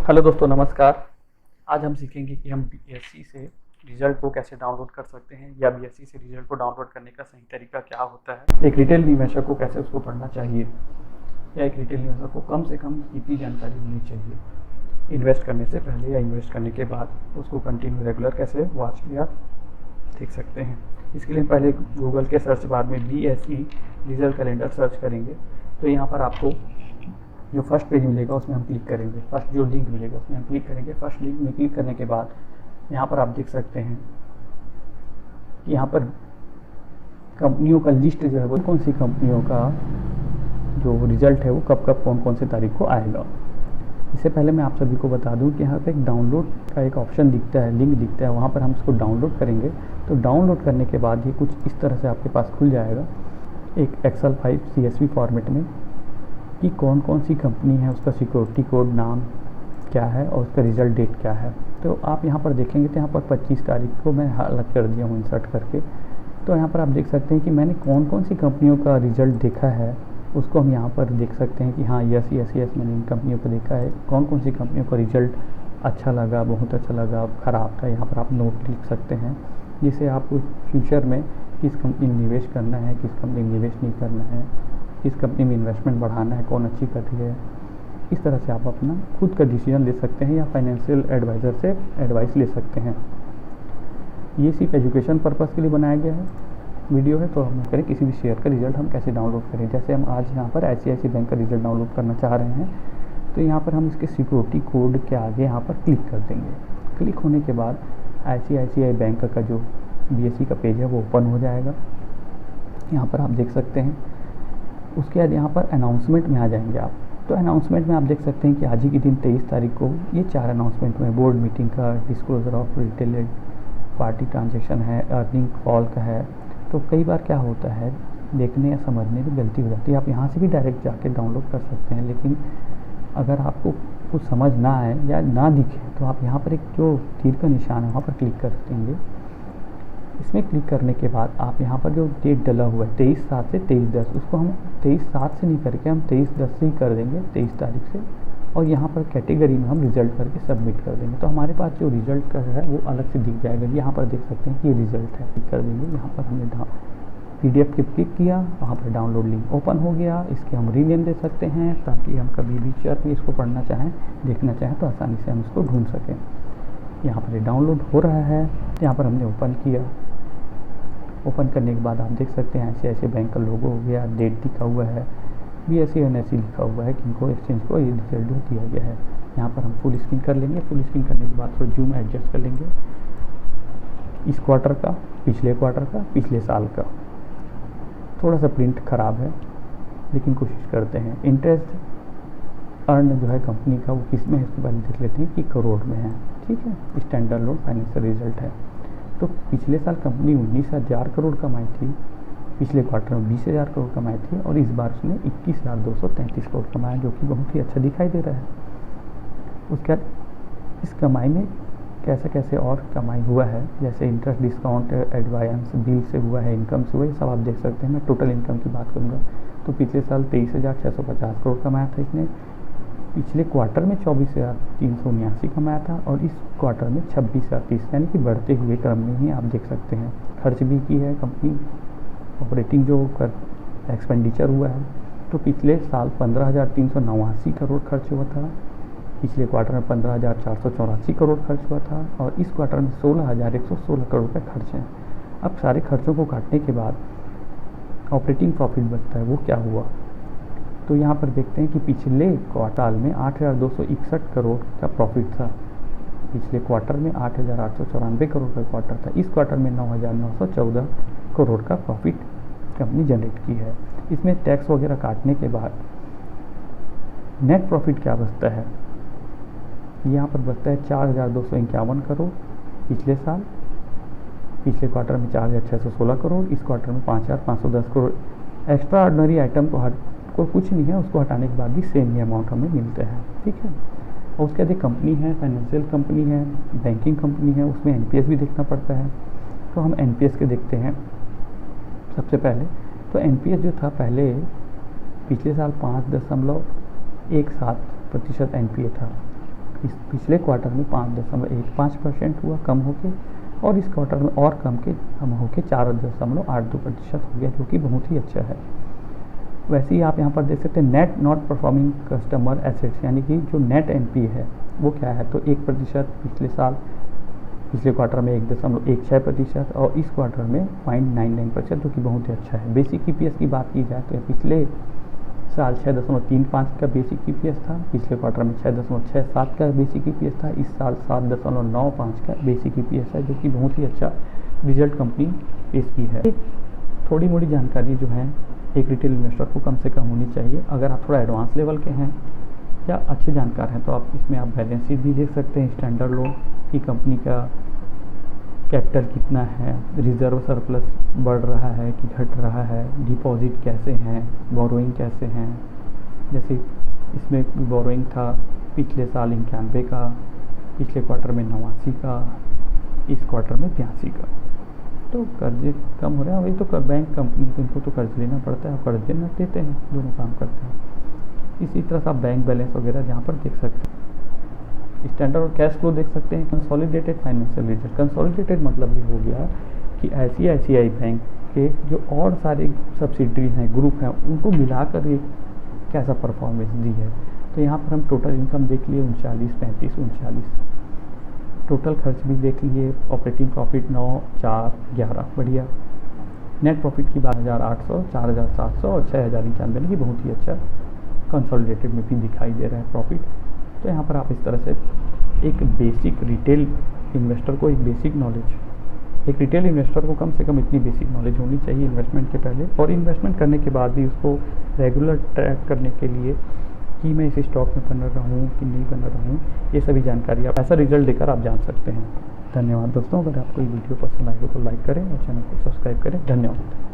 Hello दोस्तों, नमस्कार। आज हम सीखेंगे कि हम बीएससी से रिजल्ट को कैसे डाउनलोड कर सकते हैं या बीएससी से रिजल्ट को डाउनलोड करने का सही तरीका क्या होता है। एक रिटेल निवेशक को कैसे उसको पढ़ना चाहिए या एक रिटेल निवेशक को कम से कम कितनी जानकारी होनी चाहिए इन्वेस्ट करने से पहले या इन्वेस्ट करने के बाद, उसको कंटिन्यू रेगुलर कैसे वॉच या देख सकते हैं। इसके लिए पहले गूगल के सर्च बार में बीएससी रिजल्ट कैलेंडर सर्च करेंगे तो यहाँ पर आपको जो फर्स्ट पेज मिलेगा उसमें हम क्लिक करेंगे। फर्स्ट जो लिंक मिलेगा उसमें हम क्लिक करेंगे। फर्स्ट लिंक में क्लिक करने के बाद यहाँ पर आप देख सकते हैं कि यहाँ पर कंपनियों का लिस्ट जो है वो कौन सी कंपनियों का जो रिजल्ट है वो कब कब कौन कौन से तारीख को आएगा। इससे पहले मैं आप सभी को बता दूं कि यहाँ पर एक डाउनलोड का एक ऑप्शन दिखता है, लिंक दिखता है, वहाँ पर हम इसको डाउनलोड करेंगे। तो डाउनलोड करने के बाद ये कुछ इस तरह से आपके पास खुल जाएगा एक एक्सेल फाइल CSV फॉर्मेट में कि कौन कौन सी कंपनी है, उसका सिक्योरिटी कोड नाम क्या है और उसका रिज़ल्ट डेट क्या है। तो आप यहाँ पर देखेंगे तो यहाँ पर 25 तारीख को मैं अलग कर दिया हूँ इंसर्ट करके। तो यहाँ पर आप देख सकते हैं कि मैंने कौन कौन सी कंपनियों का रिज़ल्ट देखा है, उसको हम यहाँ पर देख सकते हैं कि हाँ यस मैंने इन कंपनियों को देखा है। कौन कौन सी कंपनियों का रिज़ल्ट अच्छा लगा, बहुत अच्छा लगा, ख़राब था, यहाँ पर आप नोट लिख सकते हैं, जिससे आपको फ्यूचर में किस कंपनी में निवेश करना है, किस कंपनी में निवेश नहीं करना है, किस कंपनी में इन्वेस्टमेंट बढ़ाना है, कौन अच्छी कर रही है। इस तरह से आप अपना खुद का डिसीजन ले सकते हैं या फाइनेंशियल एडवाइज़र से एडवाइस ले सकते हैं। ये सिर्फ एजुकेशन पर्पज़ के लिए बनाया गया है वीडियो है। तो हम करें किसी भी शेयर का रिज़ल्ट हम कैसे डाउनलोड करें। जैसे हम आज यहाँ पर ICICI बैंक का रिज़ल्ट डाउनलोड करना चाह रहे हैं तो यहाँ पर हम इसके सिक्योरिटी कोड के आगे यहाँ पर क्लिक कर देंगे। क्लिक होने के बाद ICICI बैंक का जो BSC का पेज है वो ओपन हो जाएगा। यहाँ पर आप देख सकते हैं। उसके बाद यहाँ पर अनाउंसमेंट में आ जाएंगे आप। तो अनाउंसमेंट में आप देख सकते हैं कि आज ही के दिन 23 तारीख को ये 4 अनाउंसमेंट में बोर्ड मीटिंग का, disclosure of retail party transaction है, अर्निंग कॉल का है। तो कई बार क्या होता है, देखने या समझने में गलती हो जाती है। आप यहाँ से भी डायरेक्ट जाके डाउनलोड कर सकते हैं, लेकिन अगर आपको कुछ समझ ना आए या ना दिखे तो आप यहाँ पर एक जो तीर का निशान है वहाँ पर क्लिक कर देंगे। इसमें क्लिक करने के बाद आप यहाँ पर जो डेट डला हुआ है 23/7 से 23/10, उसको हम 23/7 से नहीं करके हम 23/10 से ही कर देंगे, 23 तारीख से। और यहाँ पर कैटेगरी में हम रिज़ल्ट करके सबमिट कर देंगे। तो हमारे पास जो रिज़ल्ट का है वो अलग से दिख जाएगा। यहाँ पर देख सकते हैं कि ये रिज़ल्ट है, क्लिक कर देंगे। यहाँ पर हमने PDF पे क्लिक किया, वहाँ पर डाउनलोड लिंक ओपन हो गया। इसके हम रीनेम दे सकते हैं ताकि हम कभी भी फ्यूचर में इसको पढ़ना चाहें, देखना चाहें तो आसानी से हम इसको ढूंढ सकें। यहाँ पर ये डाउनलोड हो रहा है। यहाँ पर हमने ओपन किया। ओपन करने के बाद आप देख सकते हैं ICICI बैंक का लोगो हो गया, डेट दिखा हुआ है, BSC NSE लिखा हुआ है कि इनको एक्सचेंज को ये रिजल्ट दिया गया है। यहाँ पर हम फुल स्क्रीन कर लेंगे। फुल स्क्रीन करने के बाद थोड़ा जूम एडजस्ट कर लेंगे। इस क्वार्टर का, पिछले क्वार्टर का, पिछले साल का। थोड़ा सा प्रिंट ख़राब है लेकिन कोशिश करते हैं। इंटरेस्ट अर्न जो है कंपनी का वो किस में है इसके बारे में देख लेते हैं कि करोड़ में है। ठीक है, स्टैंडर्ड लोन फाइनेंशियल रिजल्ट है। तो पिछले साल कंपनी 19,000 करोड़ कमाई थी, पिछले क्वार्टर में 20,000 करोड़ कमाई थी और इस बार उसने 21,233 करोड़ कमाया, जो कि बहुत ही अच्छा दिखाई दे रहा है। उसके बाद इस कमाई में कैसे कैसे और कमाई हुआ है, जैसे इंटरेस्ट, डिस्काउंट, एडवांस, बिल से हुआ है, इनकम से हुआ है, सब आप देख सकते हैं। मैं टोटल इनकम की बात करूँगा तो पिछले साल 23,650 करोड़ कमाया था इसने, पिछले क्वार्टर में 24,379 कमाया था और इस क्वार्टर में 26,030, यानी कि बढ़ते हुए क्रम में ही आप देख सकते हैं। खर्च भी की है कंपनी, ऑपरेटिंग जो कर एक्सपेंडिचर हुआ है तो पिछले साल 15,389 करोड़ खर्च हुआ था, पिछले क्वार्टर में 15,484 करोड़ खर्च हुआ था और इस क्वार्टर में 16,116 करोड़ का खर्च है। अब सारे खर्चों को काटने के बाद ऑपरेटिंग प्रॉफिट बचता है, वो क्या हुआ। तो यहाँ पर देखते हैं कि पिछले क्वार्टर में 8,261 करोड़ का प्रॉफिट था, पिछले क्वार्टर में 8,894 करोड़ का क्वार्टर था, इस क्वार्टर में 9,914 करोड़ का प्रॉफिट कंपनी जनरेट की है। इसमें टैक्स वगैरह काटने के बाद नेट प्रॉफिट क्या बचता है, यहाँ पर बचता है 4,251 करोड़ पिछले साल, पिछले क्वार्टर में 4,616 करोड़, इस क्वार्टर में 5,510 करोड़। एक्स्ट्रा ऑर्डिनरी आइटम को कुछ नहीं है, उसको हटाने के बाद भी सेम ही अमाउंट हमें मिलता है। ठीक है, और उसके बाद एक कंपनी है, फाइनेंशियल कंपनी है, बैंकिंग कंपनी है, उसमें NPS भी देखना पड़ता है। तो हम NPS के देखते हैं सबसे पहले। तो NPS जो था पहले पिछले साल 5.17% NPA था, इस पिछले क्वार्टर में 5.15% हुआ कम होके, और इस क्वार्टर में और कम होके 4.82% हो गया, जो कि बहुत ही अच्छा है। वैसे ही आप यहाँ पर देख सकते हैं net not performing customer assets, यानी कि जो नेट एनपी है वो क्या है, तो 1% पिछले क्वार्टर में 1.16%, और इस क्वार्टर में 0.99%, जो कि बहुत ही अच्छा है। बेसिक ईपीएस की बात की जाए तो पिछले साल 6.35 का बेसिक ईपीएस था, पिछले क्वार्टर में 6.67 का बेसिक ईपीएस था, इस साल 7.95 का बेसिक ईपीएस है, जो कि बहुत ही अच्छा रिजल्ट कंपनी पेश की है। थोड़ी मोड़ी जानकारी जो है एक रिटेल इन्वेस्टर को कम से कम होनी चाहिए। अगर आप थोड़ा एडवांस लेवल के हैं या अच्छे जानकार हैं तो आप इसमें आप बैलेंस शीट भी देख सकते हैं, स्टैंडर्ड लोन की कंपनी का कैपिटल कितना है, रिजर्व सरप्लस बढ़ रहा है कि घट रहा है, डिपॉजिट कैसे हैं, बोरोइंग कैसे हैं। जैसे इसमें बोरोइंग था पिछले साल 91 का, पिछले क्वार्टर में 89 का, इस क्वार्टर में 82 का। तो कर्जे कम हो रहे हैं, वही तो बैंक कंपनी, तो इनको तो कर्ज लेना पड़ता है और कर्ज देना देते हैं, दोनों काम करते हैं। इसी तरह से आप बैंक बैलेंस वगैरह जहाँ पर देख सकते हैं, स्टैंडर्ड और कैश फ्लो देख सकते हैं। कंसोलिडेटेड फाइनेंशियल रिजल्ट, कंसोलिडेटेड मतलब ये हो गया कि ICICI बैंक के जो और सारे सब्सिडरी हैं, ग्रुप हैं, उनको मिलाकर एक कैसा परफॉर्मेंस दी है। तो यहाँ पर हम टोटल इनकम देख लिए 39, 35, 39, टोटल खर्च भी देख लिए, ऑपरेटिंग प्रॉफिट 9, 4, 11, बढ़िया। नेट प्रॉफिट की 12,800, 4,700 और 6,091 की बहुत ही अच्छा कंसोलिडेटेड में भी दिखाई दे रहा है प्रॉफिट। तो यहाँ पर आप इस तरह से एक बेसिक रिटेल इन्वेस्टर को एक रिटेल इन्वेस्टर को कम से कम इतनी बेसिक नॉलेज होनी चाहिए इन्वेस्टमेंट के पहले, और इन्वेस्टमेंट करने के बाद भी उसको रेगुलर ट्रैक करने के लिए कि मैं इस स्टॉक में बन रहा हूँ कि नहीं बन रहा हूँ, ये सभी जानकारी आप ऐसा रिजल्ट देकर आप जान सकते हैं। धन्यवाद दोस्तों, अगर आपको ये वीडियो पसंद आए हो तो लाइक करें और चैनल को सब्सक्राइब करें। धन्यवाद।